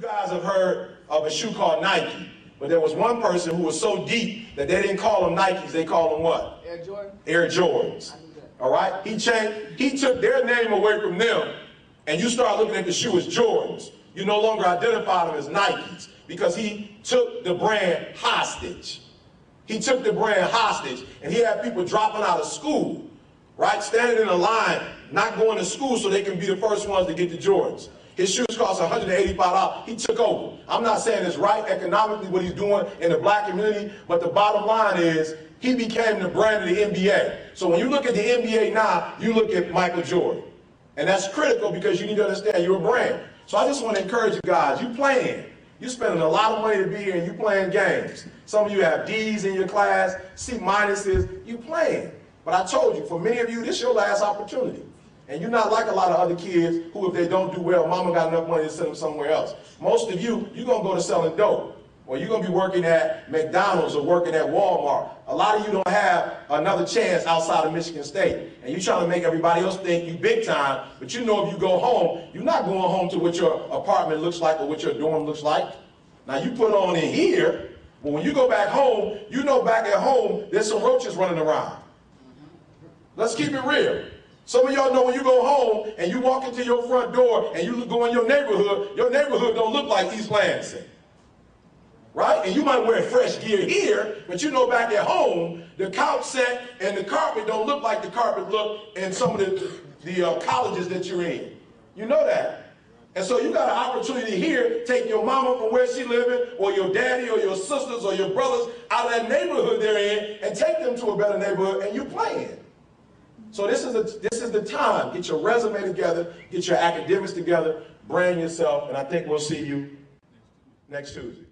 guys have heard of a shoe called Nike, but there was one person who was so deep that they didn't call them Nikes, they called them what? Air Jordan? Air Jordans. All right? He took their name away from them, and you start looking at the shoe as Jordans. You no longer identify them as Nikes because he took the brand hostage. He took the brand hostage, and he had people dropping out of school, right? Standing in a line, not going to school so they can be the first ones to get the Jordans. His shoes cost $185. He took over. I'm not saying it's right economically what he's doing in the black community, but the bottom line is he became the brand of the NBA. So when you look at the NBA now, you look at Michael Jordan. And that's critical because you need to understand you're a brand. So I just want to encourage you guys, you playing. You're spending a lot of money to be here and you playing games. Some of you have D's in your class, C minuses, you playing. But I told you, for many of you, this is your last opportunity. And you're not like a lot of other kids who, if they don't do well, mama got enough money to send them somewhere else. Most of you, you're going to go to selling dope. Or you're going to be working at McDonald's or working at Walmart. A lot of you don't have another chance outside of Michigan State. And you're trying to make everybody else think you big time, but you know if you go home, you're not going home to what your apartment looks like or what your dorm looks like. Now you put on in here, but when you go back home, you know back at home, there's some roaches running around. Let's keep it real. Some of y'all know when you go home and you walk into your front door and you go in your neighborhood don't look like East Lansing. Right? And you might wear fresh gear here, but you know back at home, the couch set and the carpet don't look like the carpet look in some of the colleges that you're in. You know that. And so you got an opportunity here, take your mama from where she living, or your daddy, or your sisters, or your brothers out of that neighborhood they're in, and take them to a better neighborhood, and you playing. So this is the time. Get your resume together, get your academics together, brand yourself, and I think we'll see you next Tuesday.